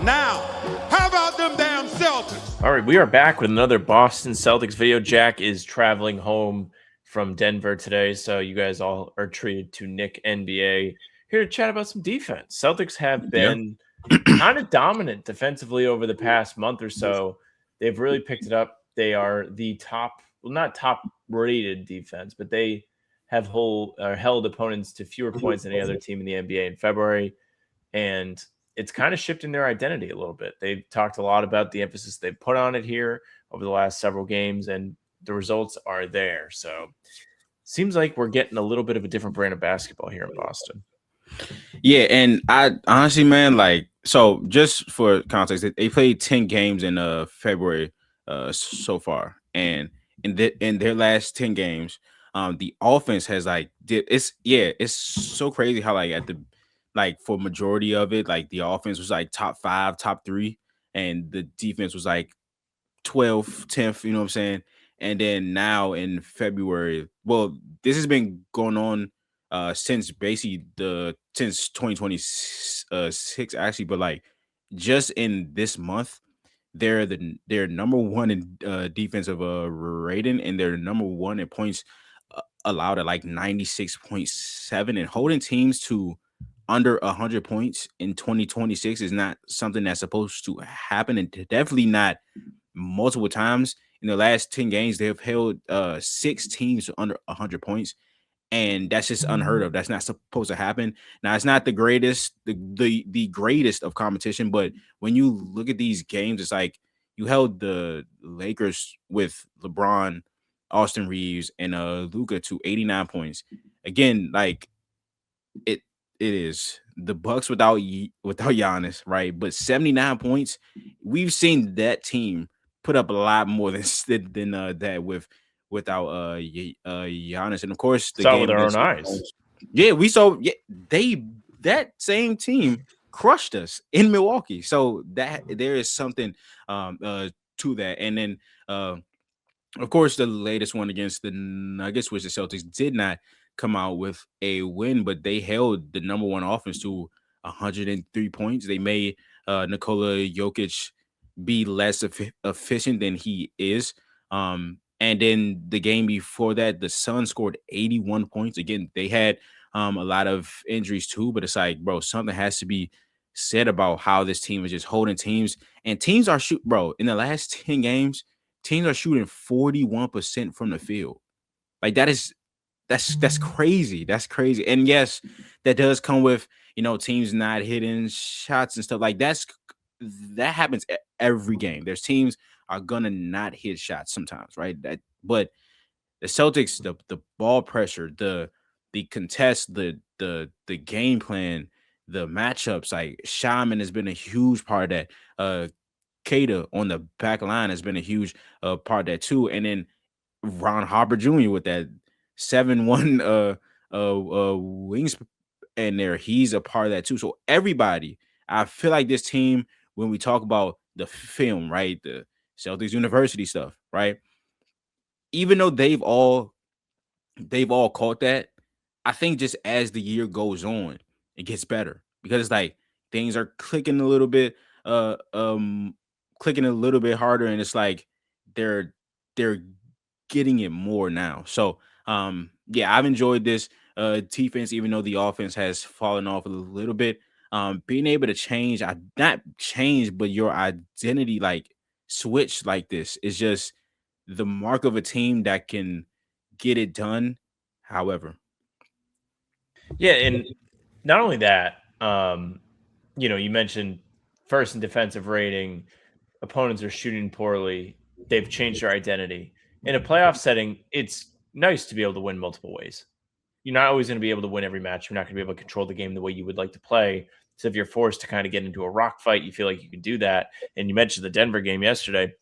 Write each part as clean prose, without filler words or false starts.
Now, how about them damn Celtics? All right, we are back with another Boston Celtics video. Jack is traveling home from Denver today, so you guys all are treated to Nick NBA here to chat about some defense. Celtics have Yeah. been kind of dominant defensively over the past month or so. They've really picked it up. They are the top, well, not top rated defense, but they have held opponents to fewer points than any other team in the NBA in February. And it's kind of shifting their identity a little bit. They've talked a lot about the emphasis they've put on it here over the last several games, and the results are there. So seems like we're getting a little bit of a different brand of basketball here in Boston. Yeah, and I honestly, man, like, so just for context, they played 10 games in February so far, and in their last 10 games, the offense has it's so crazy how like at the like for majority of it, like the offense was like top 5, top 3, and the defense was like 12th, 10th, you know what I'm saying? And then now in February, well, this has been going on since basically since 2026 actually, but like just in this month, they're number one in defensive rating, and they're number one in points allowed at like 96.7, and holding teams to under 100 points in 2026 is not something that's supposed to happen, and definitely not multiple times. In the last 10 games, they have held 6 teams to under 100 points, and that's just unheard of. That's not supposed to happen. Now, it's not the greatest, the greatest of competition, but when you look at these games, it's like you held the Lakers with LeBron, Austin Reeves, and Luka to 89 points. Again, like it is the Bucks without Giannis, right? But 79 points, we've seen that team put up a lot more than that without Giannis, and of course the Saw with game our own against the eyes. Bulls. Yeah, we saw. Yeah, that same team crushed us in Milwaukee. So that there is something to that, and then of course, the latest one against the Nuggets, which the Celtics did not come out with a win, but they held the number one offense to 103 points. They made Nikola Jokic be less efficient than he is. And then the game before that, the Suns scored 81 points. Again, they had a lot of injuries too, but it's like, bro, something has to be said about how this team is just holding teams. And teams are bro, in the last 10 games, teams are shooting 41% from the field. Like that's crazy. That's crazy. And yes, that does come with, teams not hitting shots and stuff. Like that happens every game. There's teams are gonna not hit shots sometimes, right? But the Celtics, the ball pressure, the contest, the game plan, the matchups, like Shaman has been a huge part of that. Kata on the back line has been a huge part of that too. And then Ron Harper Jr. with that 7-1 wings in there, he's a part of that too. So everybody, I feel like this team, when we talk about the film, right, the Celtics University stuff, right, even though they've all caught that, I think just as the year goes on, it gets better because it's like things are clicking a little bit, clicking a little bit harder, and it's like they're they're getting it more now. So yeah, I've enjoyed this defense, even though the offense has fallen off a little bit. Being able to not change, but your identity like switch like this is just the mark of a team that can get it done. However, Yeah, and not only that, you mentioned first in defensive rating, opponents are shooting poorly. They've changed their identity. In a playoff setting, it's nice to be able to win multiple ways. You're not always going to be able to win every match. You're not going to be able to control the game the way you would like to play. So if you're forced to kind of get into a rock fight, you feel like you can do that. And you mentioned the Denver game yesterday.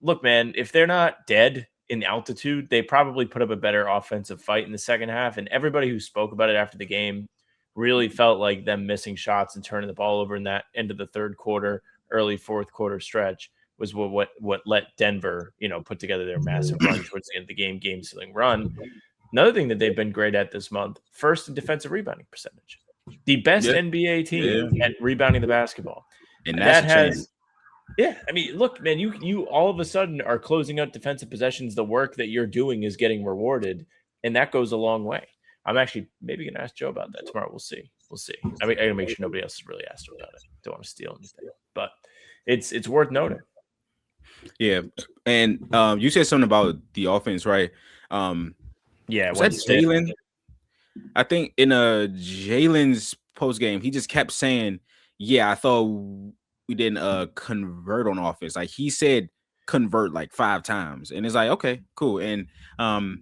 Look, man, if they're not dead in altitude, they probably put up a better offensive fight in the second half. And everybody who spoke about it after the game really felt like them missing shots and turning the ball over in that end of the third quarter, early fourth quarter stretch was what let Denver, put together their massive run towards the end of the game sealing run. Another thing that they've been great at this month, first in defensive rebounding percentage. The best yeah, NBA yeah, team at rebounding the basketball. and that's a change. Yeah, I mean, look, man, you all of a sudden are closing out defensive possessions. The work that you're doing is getting rewarded, and that goes a long way. I'm actually maybe gonna ask Joe about that tomorrow. We'll see. I mean, I gotta make sure nobody else has really asked him about it. Don't want to steal anything, but it's worth noting. Yeah, and you said something about the offense, right? Yeah, was that Jalen? I think in Jalen's post game, he just kept saying, "Yeah, I thought we didn't convert on offense." Like he said, convert like 5 times, and it's like, okay, cool. And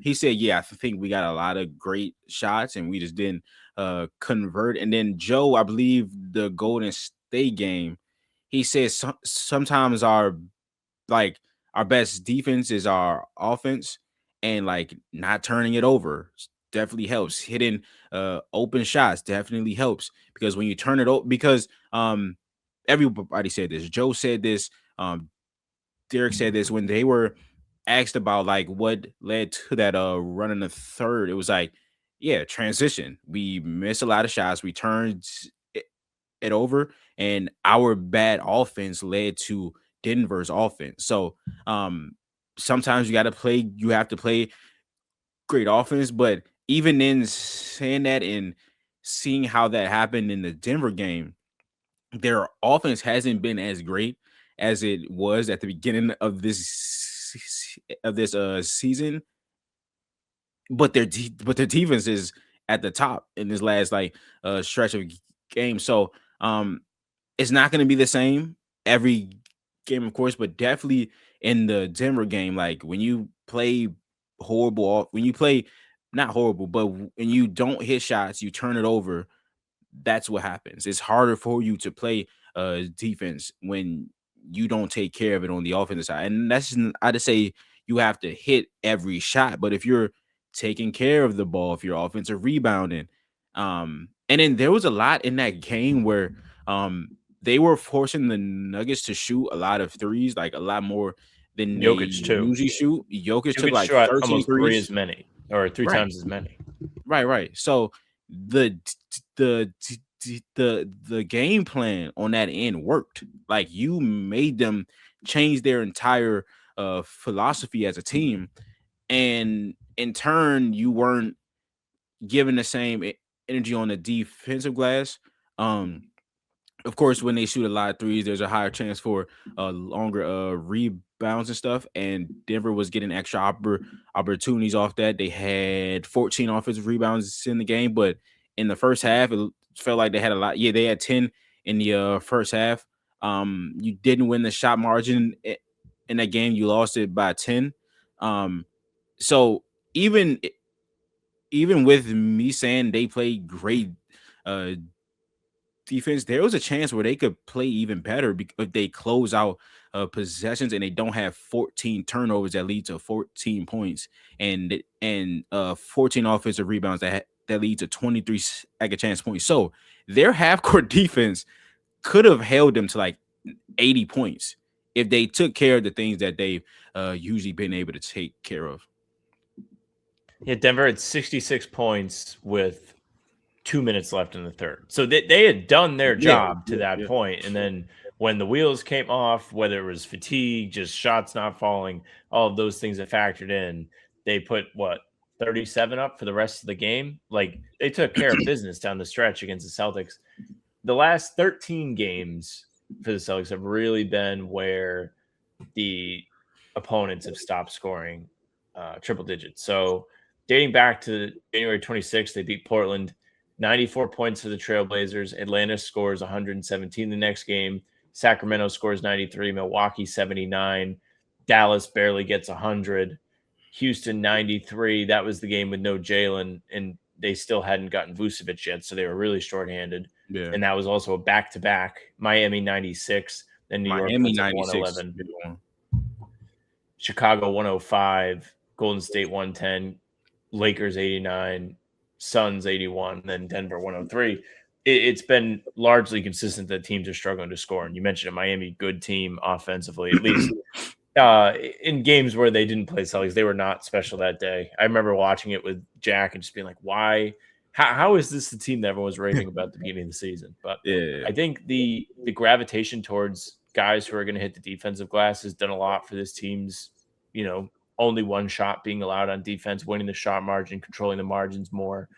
he said, "Yeah, I think we got a lot of great shots, and we just didn't convert." And then Joe, I believe the Golden State game, he says sometimes our best defense is our offense, and like not turning it over definitely helps. Hitting open shots definitely helps, because when you turn it over, because everybody said this. Joe said this, Derek said this when they were asked about like what led to that run in the third. It was like, yeah, transition. We missed a lot of shots. We turned it over, and our bad offense led to Denver's offense. So sometimes you have to play great offense, but even in saying that and seeing how that happened in the Denver game, their offense hasn't been as great as it was at the beginning of this season, but their defense is at the top in this last stretch of games. So it's not going to be the same every game, of course, but definitely in the Denver game, like when you play not horrible, but when you don't hit shots, you turn it over. That's what happens. It's harder for you to play defense when you don't take care of it on the offensive side. And I just say you have to hit every shot. But if you're taking care of the ball, if you're offensive rebounding, and then there was a lot in that game where they were forcing the Nuggets to shoot a lot of threes, like a lot more than Jokic they too. usually shoot. Jokic took like shot 13 almost threes. 3 as many, or 3 times as many. Right. So the game plan on that end worked. Like you made them change their entire philosophy as a team, and in turn you weren't given the same energy on the defensive glass. Of course, when they shoot a lot of threes, there's a higher chance for longer rebounds and stuff. And Denver was getting extra opportunities off that. They had 14 offensive rebounds in the game, but in the first half, it felt like they had a lot. Yeah, they had 10 in the first half. You didn't win the shot margin in that game. You lost it by 10. So even with me saying they played great defense, there was a chance where they could play even better if they close out possessions and they don't have 14 turnovers that lead to 14 points and 14 offensive rebounds that lead to 23 second chance points. So their half-court defense could have held them to like 80 points if they took care of the things that they've usually been able to take care of. Yeah, Denver had 66 points with 2 minutes left in the third. So they had done their job to that point. And then when the wheels came off, whether it was fatigue, just shots not falling, all of those things that factored in, they put 37 up for the rest of the game. Like they took care of business down the stretch against the Celtics. The last 13 games for the Celtics have really been where the opponents have stopped scoring triple digits. So dating back to January 26th, they beat Portland 94 points for the Trailblazers. Atlanta scores 117 the next game. Sacramento scores 93. Milwaukee 79. Dallas barely gets 100. Houston 93. That was the game with no Jalen, and they still hadn't gotten Vucevic yet, so they were really shorthanded. Yeah. And that was also a back-to-back. Miami 96, then New York 111. Chicago 105. Golden State 110. Lakers 89. Suns 81, then Denver 103. It's been largely consistent that teams are struggling to score. And you mentioned a Miami good team offensively, at least in games where they didn't play Celtics. They were not special that day. I remember watching it with Jack and just being like, why how is this the team that everyone was raving about at the beginning of the season? But Yeah. I think the gravitation towards guys who are going to hit the defensive glass has done a lot for this team's, only one shot being allowed on defense, winning the shot margin, controlling the margins more.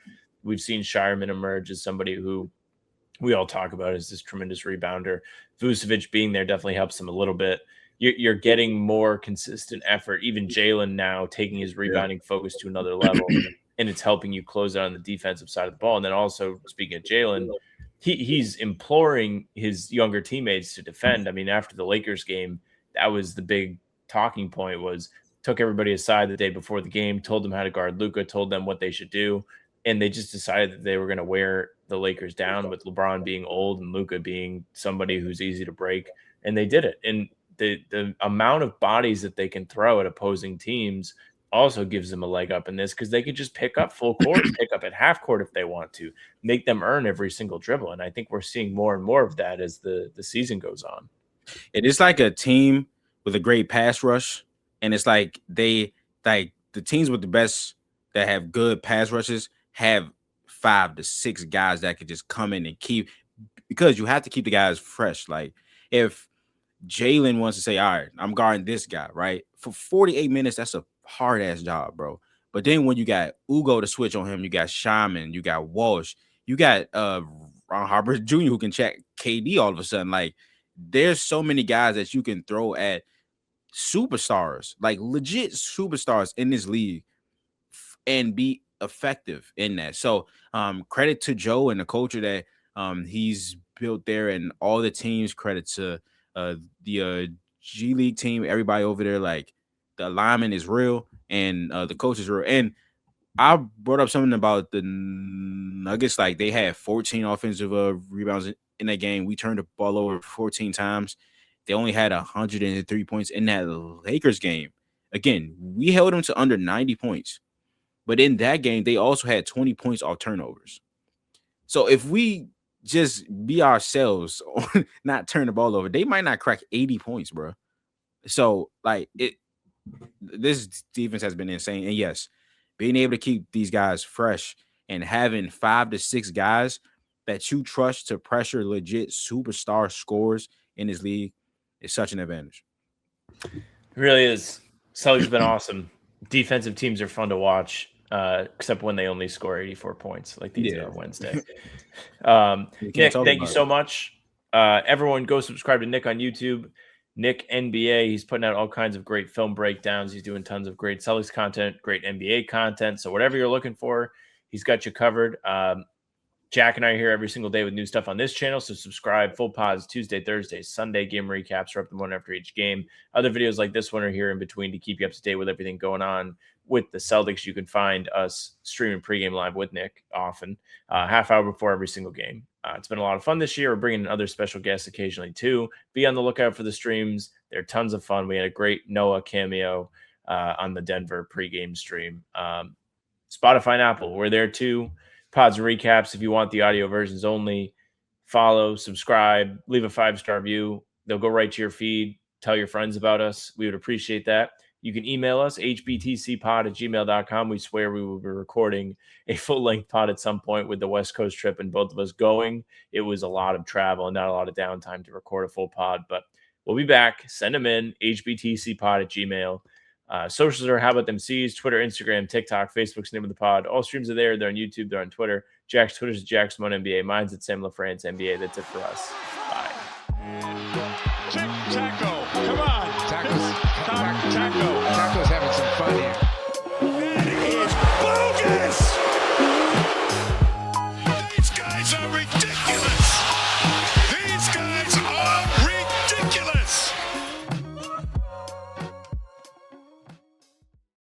We've seen Shireman emerge as somebody who we all talk about as this tremendous rebounder. Vucevic being there definitely helps him a little bit. You're getting more consistent effort. Even Jalen now taking his rebounding focus to another level, and it's helping you close out on the defensive side of the ball. And then also, speaking of Jalen, he's imploring his younger teammates to defend. I mean, after the Lakers game, that was the big talking point, was took everybody aside the day before the game, told them how to guard Luka, told them what they should do. And they just decided that they were going to wear the Lakers down, with LeBron being old and Luka being somebody who's easy to break. And they did it. And the amount of bodies that they can throw at opposing teams also gives them a leg up in this, because they could just pick up full court, pick up at half court if they want to, make them earn every single dribble. And I think we're seeing more and more of that as the season goes on. It is like a team with a great pass rush, and it's like the teams with the best that have good pass rushes have 5 to 6 guys that could just come in and keep, because you have to keep the guys fresh. Like if Jalen wants to say, all right, I'm guarding this guy, right? For 48 minutes, that's a hard ass job, bro. But then when you got Ugo to switch on him, you got Shaman, you got Walsh, you got Ron Harper Jr. who can check KD all of a sudden. Like there's so many guys that you can throw at superstars, like legit superstars in this league, and be effective in that. So credit to Joe and the culture that he's built there, and all the teams. Credit to the G League team, everybody over there. Like the alignment is real, and the coach is real. And I brought up something about the Nuggets. Like they had 14 offensive rebounds in that game. We turned the ball over 14 times. They only had 103 points in that Lakers game. Again, we held them to under 90 points. But in that game, they also had 20 points off turnovers. So if we just be ourselves, not turn the ball over, they might not crack 80 points, bro. So like this defense has been insane. And yes, being able to keep these guys fresh and having 5 to 6 guys that you trust to pressure legit superstar scores in this league is such an advantage. It really is. Celtics have been awesome. Defensive teams are fun to watch, except when they only score 84 points like these are on Wednesday. Nick, thank you so much. Everyone go subscribe to Nick on YouTube. Nick NBA, he's putting out all kinds of great film breakdowns. He's doing tons of great Celtics content, great NBA content. So whatever you're looking for, he's got you covered. Jack and I are here every single day with new stuff on this channel, so subscribe. Full pods Tuesday, Thursday, Sunday game recaps are up the one after each game. Other videos like this one are here in between to keep you up to date with everything going on with the Celtics. You can find us streaming pregame live with Nick often, half hour before every single game. It's been a lot of fun this year. We're bringing in other special guests occasionally too. Be on the lookout for the streams. They're tons of fun. We had a great Noah cameo on the Denver pregame stream. Spotify and Apple, we're there too. Pods and recaps. If you want the audio versions only, follow, subscribe, leave a 5-star review. They'll go right to your feed. Tell your friends about us. We would appreciate that. You can email us, hbtcpod@gmail.com. We swear we will be recording a full-length pod at some point with the West Coast trip and both of us going. It was a lot of travel and not a lot of downtime to record a full pod, but we'll be back. Send them in, hbtcpod@gmail.com. Socials are How About Them C's, Twitter, Instagram, TikTok, Facebook's name of the pod. All streams are there. They're on YouTube. They're on Twitter. Jack's Twitter's Jack's Mon NBA. Mine's at Sam LaFrance NBA. That's it for us.